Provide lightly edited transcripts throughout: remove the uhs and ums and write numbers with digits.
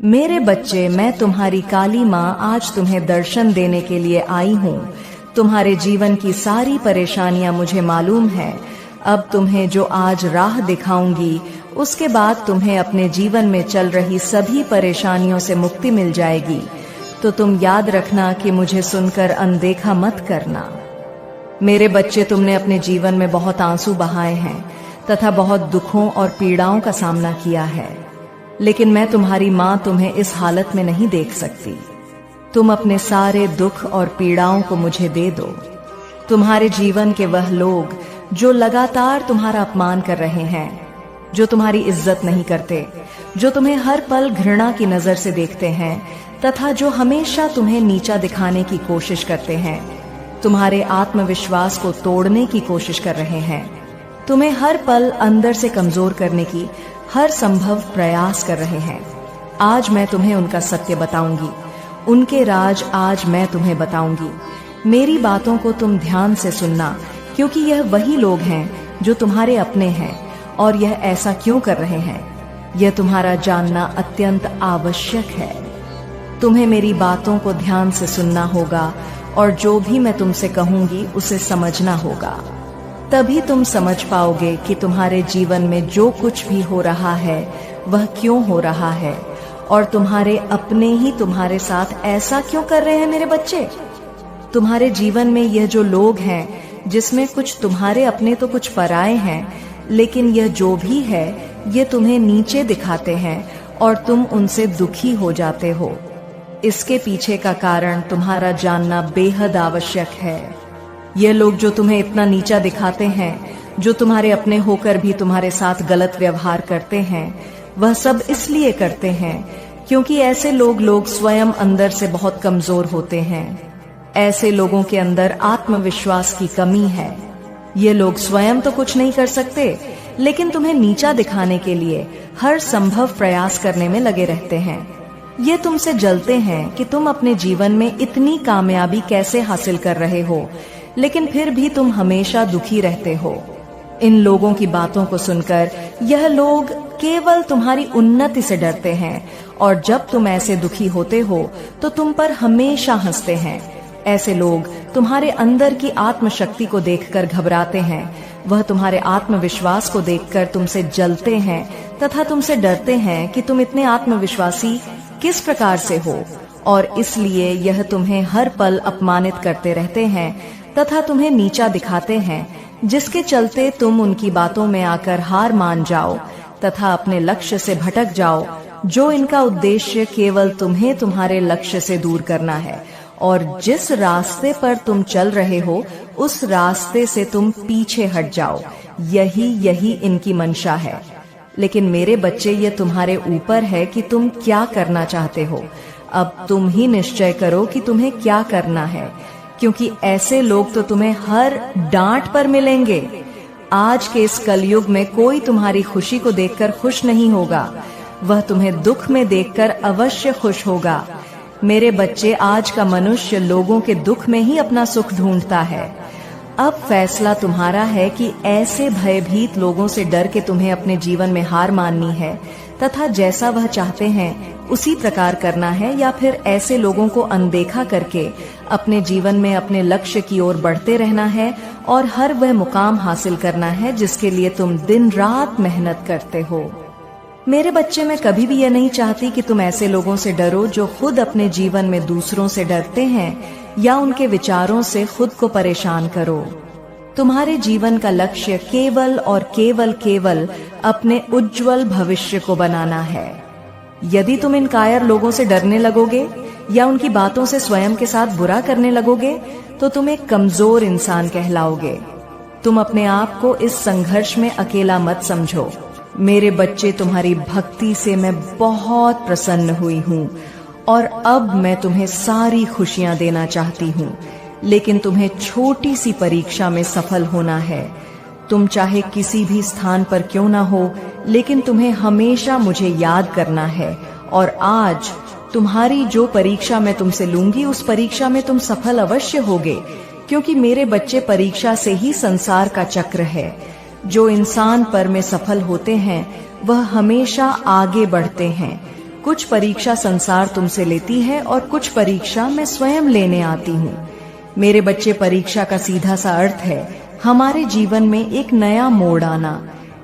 मेरे बच्चे, मैं तुम्हारी काली माँ आज तुम्हें दर्शन देने के लिए आई हूँ। तुम्हारे जीवन की सारी परेशानियां मुझे मालूम है। अब तुम्हें जो आज राह दिखाऊंगी, उसके बाद तुम्हें अपने जीवन में चल रही सभी परेशानियों से मुक्ति मिल जाएगी। तो तुम याद रखना कि मुझे सुनकर अनदेखा मत करना। मेरे बच्चे, तुमने अपने जीवन में बहुत आंसू बहाए हैं तथा बहुत दुखों और पीड़ाओं का सामना किया है, लेकिन मैं तुम्हारी माँ तुम्हें इस हालत में नहीं देख सकती। तुम अपने सारे दुख और पीड़ाओं को मुझे दे दो। तुम्हारे जीवन के वह लोग जो लगातार तुम्हारा अपमान कर रहे हैं, जो तुम्हारी इज्जत नहीं करते, जो तुम्हें हर पल घृणा की नजर से देखते हैं तथा जो हमेशा तुम्हें नीचा दिखाने की कोशिश करते हैं, तुम्हारे आत्मविश्वास को तोड़ने की कोशिश कर रहे हैं, तुम्हें हर पल अंदर से कमजोर करने की हर संभव प्रयास कर रहे हैं, आज मैं तुम्हें उनका सत्य बताऊंगी। उनके राज आज मैं तुम्हें बताऊंगी। मेरी बातों को तुम ध्यान से सुनना, क्योंकि यह वही लोग हैं जो तुम्हारे अपने हैं। और यह ऐसा क्यों कर रहे हैं, यह तुम्हारा जानना अत्यंत आवश्यक है। तुम्हें मेरी बातों को ध्यान से सुनना होगा और जो भी मैं तुमसे कहूंगी उसे समझना होगा। तभी तुम समझ पाओगे कि तुम्हारे जीवन में जो कुछ भी हो रहा है वह क्यों हो रहा है, और तुम्हारे अपने ही तुम्हारे साथ ऐसा क्यों कर रहे हैं। मेरे बच्चे, तुम्हारे जीवन में यह जो लोग हैं, जिसमें कुछ तुम्हारे अपने तो कुछ पराए हैं, लेकिन यह जो भी है ये तुम्हें नीचे दिखाते हैं और तुम उनसे दुखी हो जाते हो। इसके पीछे का कारण तुम्हारा जानना बेहद आवश्यक है। ये लोग जो तुम्हें इतना नीचा दिखाते हैं, जो तुम्हारे अपने होकर भी तुम्हारे साथ गलत व्यवहार करते हैं, वह सब इसलिए करते हैं क्योंकि ऐसे लोग स्वयं अंदर से बहुत कमजोर होते हैं। ऐसे लोगों के अंदर आत्मविश्वास की कमी है। ये लोग स्वयं तो कुछ नहीं कर सकते, लेकिन तुम्हें नीचा दिखाने के लिए हर संभव प्रयास करने में लगे रहते हैं। ये तुमसे जलते हैं कि तुम अपने जीवन में इतनी कामयाबी कैसे हासिल कर रहे हो, लेकिन फिर भी तुम हमेशा दुखी रहते हो। इन लोगों की बातों को सुनकर यह लोग केवल तुम्हारी उन्नति से डरते हैं, और जब तुम ऐसे दुखी होते हो तो तुम पर हमेशा हंसते हैं। ऐसे लोग तुम्हारे अंदर की आत्मशक्ति को देखकर घबराते हैं। वह तुम्हारे आत्मविश्वास को देखकर तुमसे जलते हैं तथा तुमसे डरते हैं कि तुम इतने आत्मविश्वासी किस प्रकार से हो, और इसलिए यह तुम्हें हर पल अपमानित करते रहते हैं तथा तुम्हें नीचा दिखाते हैं, जिसके चलते तुम उनकी बातों में आकर हार मान जाओ तथा अपने लक्ष्य से भटक जाओ, जो इनका उद्देश्य केवल तुम्हें तुम्हारे लक्ष्य से दूर करना है। और जिस रास्ते पर तुम चल रहे हो उस रास्ते से तुम पीछे हट जाओ। यही इनकी मंशा है। लेकिन मेरे बच्चे, ये तुम्हारे ऊपर है कि तुम क्या करना चाहते हो। अब तुम ही निश्चय करो कि तुम्हें क्या करना है, क्योंकि ऐसे लोग तो तुम्हें हर डांट पर मिलेंगे। आज के इस कलयुग में कोई तुम्हारी खुशी को देखकर खुश नहीं होगा, वह तुम्हें दुख में देखकर अवश्य खुश होगा। मेरे बच्चे, आज का मनुष्य लोगों के दुख में ही अपना सुख ढूंढता है। अब फैसला तुम्हारा है कि ऐसे भयभीत लोगों से डर के तुम्हें अपने जीवन में हार माननी है तथा जैसा वह चाहते हैं उसी प्रकार करना है, या फिर ऐसे लोगों को अनदेखा करके अपने जीवन में अपने लक्ष्य की ओर बढ़ते रहना है और हर वह मुकाम हासिल करना है जिसके लिए तुम दिन रात मेहनत करते हो। मेरे बच्चे, मैं कभी भी यह नहीं चाहती कि तुम ऐसे लोगों से डरो जो खुद अपने जीवन में दूसरों से डरते हैं या उनके विचारों से खुद को परेशान करो। तुम्हारे जीवन का लक्ष्य केवल और केवल अपने उज्जवल भविष्य को बनाना है। यदि तुम इन कायर लोगों से डरने लगोगे या उनकी बातों से स्वयं के साथ बुरा करने लगोगे तो तुम एक कमजोर इंसान कहलाओगे। तुम अपने आप को इस संघर्ष में अकेला मत समझो। मेरे बच्चे, तुम्हारी भक्ति से मैं बहुत प्रसन्न हुई हूँ और अब मैं तुम्हें सारी खुशियाँ देना चाहती हूँ, लेकिन तुम्हें छोटी सी परीक्षा में सफल होना है। तुम चाहे किसी भी स्थान पर क्यों ना हो, लेकिन तुम्हें हमेशा मुझे याद करना है। और आज तुम्हारी जो परीक्षा मैं तुमसे लूंगी उस परीक्षा में तुम सफल अवश्य होगे, क्योंकि मेरे बच्चे, परीक्षा से ही संसार का चक्र है। जो इंसान पर में सफल होते हैं वह हमेशा आगे बढ़ते हैं। कुछ परीक्षा संसार तुमसे लेती है और कुछ परीक्षा मैं स्वयं लेने आती हूँ। मेरे बच्चे, परीक्षा का सीधा सा अर्थ है हमारे जीवन में एक नया मोड़ आना।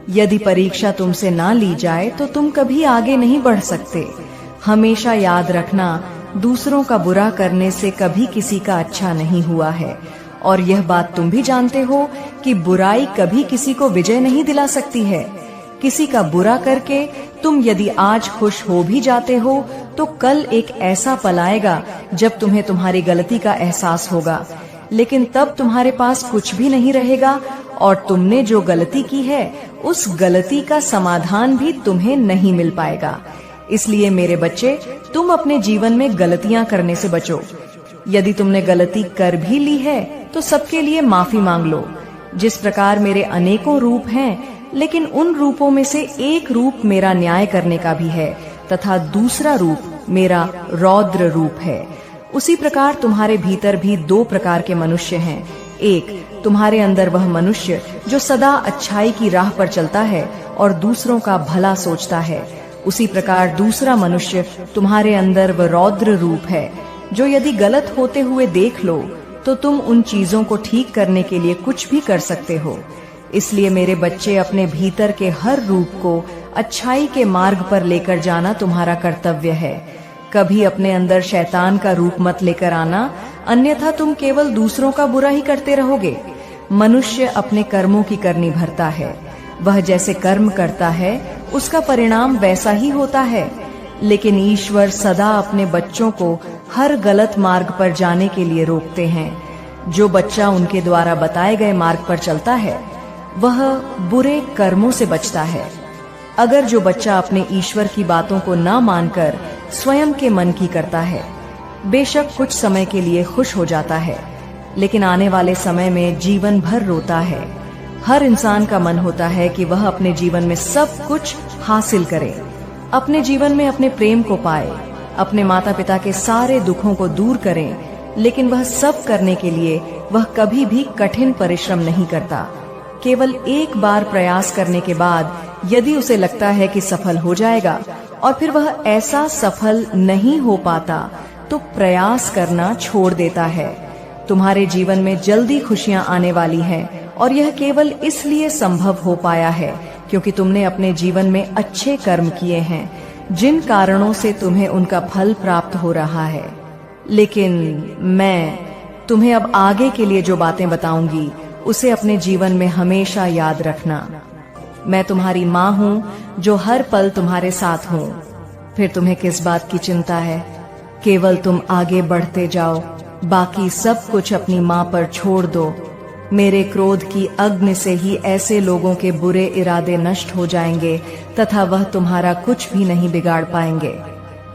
यदि परीक्षा तुमसे ना ली जाए तो तुम कभी आगे नहीं बढ़ सकते। हमेशा याद रखना, दूसरों का बुरा करने से कभी किसी का अच्छा नहीं हुआ है। और यह बात तुम भी जानते हो कि बुराई कभी किसी को विजय नहीं दिला सकती है। किसी का बुरा करके तुम यदि आज खुश हो भी जाते हो तो कल एक ऐसा पल आएगा जब तुम्हें तुम्हारी गलती का एहसास होगा, लेकिन तब तुम्हारे पास कुछ भी नहीं रहेगा और तुमने जो गलती की है उस गलती का समाधान भी तुम्हें नहीं मिल पाएगा। इसलिए मेरे बच्चे, तुम अपने जीवन में गलतियां करने से बचो। यदि तुमने गलती कर भी ली है तो सबके लिए माफी मांग लो। जिस प्रकार मेरे अनेकों रूप हैं, लेकिन उन रूपों में से एक रूप मेरा न्याय करने का भी है तथा दूसरा रूप मेरा रौद्र रूप है। उसी प्रकार तुम्हारे भीतर भी दो प्रकार के मनुष्य हैं। एक, तुम्हारे अंदर वह मनुष्य जो सदा अच्छाई की राह पर चलता है और दूसरों का भला सोचता है। उसी प्रकार दूसरा मनुष्य तुम्हारे अंदर वह रौद्र रूप है जो यदि गलत होते हुए देख लो तो तुम उन चीजों को ठीक करने के लिए कुछ भी कर सकते हो। इसलिए मेरे बच्चे, अपने भीतर के हर रूप को अच्छाई के मार्ग पर लेकर जाना तुम्हारा कर्तव्य है। कभी अपने अंदर शैतान का रूप मत लेकर आना, अन्यथा तुम केवल दूसरों का बुरा ही करते रहोगे। मनुष्य अपने कर्मों की करनी भरता है। वह जैसे कर्म करता है उसका परिणाम वैसा ही होता है। लेकिन ईश्वर सदा अपने बच्चों को हर गलत मार्ग पर जाने के लिए रोकते हैं। जो बच्चा उनके द्वारा बताए गए मार्ग पर चलता है वह बुरे कर्मों से बचता है। अगर जो बच्चा अपने ईश्वर की बातों को न मानकर स्वयं के मन की करता है, बेशक कुछ समय के लिए खुश हो जाता है, लेकिन आने वाले समय में जीवन भर रोता है। हर इंसान का मन होता है कि वह अपने जीवन में सब कुछ हासिल करे, अपने जीवन में अपने प्रेम को पाए, अपने माता पिता के सारे दुखों को दूर करें, लेकिन वह सब करने के लिए वह कभी भी कठिन परिश्रम नहीं करता। केवल एक बार प्रयास करने के बाद यदि उसे लगता है कि सफल हो जाएगा और फिर वह ऐसा सफल नहीं हो पाता तो प्रयास करना छोड़ देता है। तुम्हारे जीवन में जल्दी खुशियां आने वाली हैं और यह केवल इसलिए संभव हो पाया है क्योंकि तुमने अपने जीवन में अच्छे कर्म किए हैं, जिन कारणों से तुम्हें उनका फल प्राप्त हो रहा है। लेकिन मैं तुम्हें अब आगे के लिए जो बातें बताऊंगी उसे अपने जीवन में हमेशा याद रखना। मैं तुम्हारी माँ हूँ जो हर पल तुम्हारे साथ हूँ। फिर तुम्हें किस बात की चिंता है? केवल तुम आगे बढ़ते जाओ, बाकी सब कुछ अपनी माँ पर छोड़ दो। मेरे क्रोध की अग्नि से ही ऐसे लोगों के बुरे इरादे नष्ट हो जाएंगे तथा वह तुम्हारा कुछ भी नहीं बिगाड़ पाएंगे।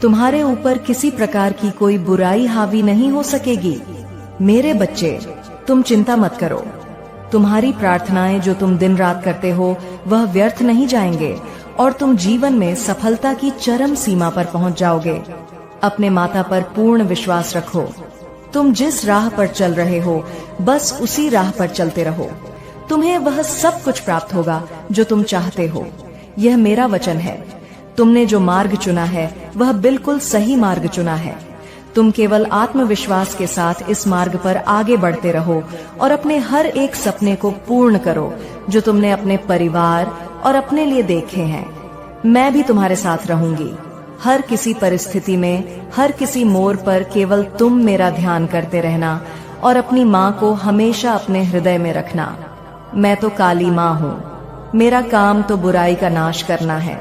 तुम्हारे ऊपर किसी प्रकार की कोई बुराई हावी नहीं हो सकेगी। मेरे बच्चे, तुम चिंता मत करो। तुम्हारी प्रार्थनाएं जो तुम दिन रात करते हो वह व्यर्थ नहीं जाएंगे और तुम जीवन में सफलता की चरम सीमा पर पहुंच जाओगे। अपने माता पर पूर्ण विश्वास रखो। तुम जिस राह पर चल रहे हो बस उसी राह पर चलते रहो। तुम्हें वह सब कुछ प्राप्त होगा जो तुम चाहते हो। यह मेरा वचन है। तुमने जो मार्ग चुना है वह बिल्कुल सही मार्ग चुना है। तुम केवल आत्मविश्वास के साथ इस मार्ग पर आगे बढ़ते रहो और अपने हर एक सपने को पूर्ण करो जो तुमने अपने परिवार और अपने लिए देखे हैं। मैं भी तुम्हारे साथ रहूंगी। हर किसी परिस्थिति में, हर किसी मोड़ पर केवल तुम मेरा ध्यान करते रहना और अपनी माँ को हमेशा अपने हृदय में रखना। मैं तो काली माँ हूँ। मेरा काम तो बुराई का नाश करना है।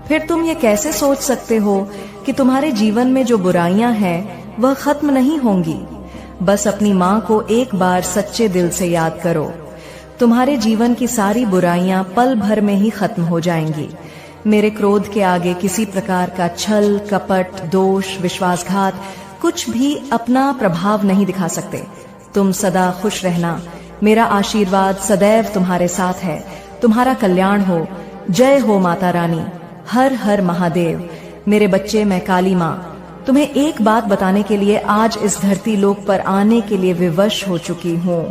फिर तुम ये कैसे सोच सकते हो कि तुम्हारे जीवन में जो बुराइयां हैं वह खत्म नहीं होंगी? बस अपनी माँ को एक बार सच्चे दिल से याद करो। तुम्हारे जीवन की सारी बुराइयां पल भर में ही खत्म हो जाएंगी। मेरे क्रोध के आगे किसी प्रकार का छल, कपट, दोष, विश्वासघात कुछ भी अपना प्रभाव नहीं दिखा सकते। तुम सदा खुश रहना। मेरा आशीर्वाद सदैव तुम्हारे साथ है। तुम्हारा कल्याण हो। जय हो माता रानी। हर हर महादेव। मेरे बच्चे, मैं काली माँ तुम्हें एक बात बताने के लिए आज इस धरती लोक पर आने के लिए विवश हो चुकी हूँ।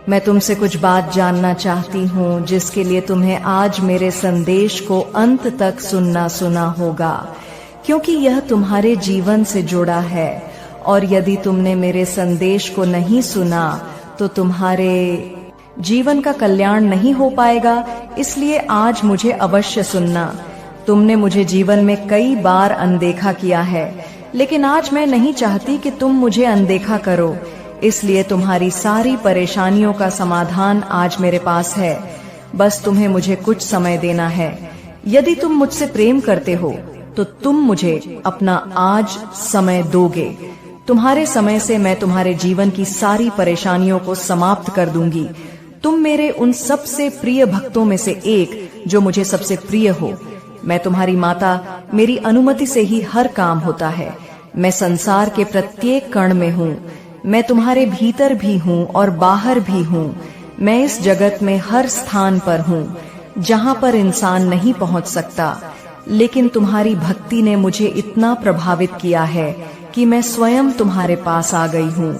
मैं तुमसे कुछ बात जानना चाहती हूँ जिसके लिए तुम्हें आज मेरे संदेश को अंत तक सुनना होगा। क्योंकि यह तुम्हारे जीवन से जुड़ा है, और यदि तुमने मेरे संदेश को नहीं सुना तो तुम्हारे जीवन का कल्याण नहीं हो पाएगा। इसलिए आज मुझे अवश्य सुनना। तुमने मुझे जीवन में कई बार अनदेखा किया है, लेकिन आज मैं नहीं चाहती कि तुम मुझे अनदेखा करो। इसलिए तुम्हारी सारी परेशानियों का समाधान आज मेरे पास है। बस तुम्हें मुझे कुछ समय देना है। यदि तुम मुझसे प्रेम करते हो तो तुम मुझे अपना आज समय दोगे। तुम्हारे समय से मैं तुम्हारे जीवन की सारी परेशानियों को समाप्त कर दूंगी। तुम मेरे उन सबसे प्रिय भक्तों में से एक जो मुझे सबसे प्रिय हो। मैं तुम्हारी माता, मेरी अनुमति से ही हर काम होता है। मैं संसार के प्रत्येक कण में हूँ। मैं तुम्हारे भीतर भी हूँ और बाहर भी हूँ। मैं इस जगत में हर स्थान पर हूँ जहाँ पर इंसान नहीं पहुँच सकता। लेकिन तुम्हारी भक्ति ने मुझे इतना प्रभावित किया है कि मैं स्वयं तुम्हारे पास आ गई हूँ।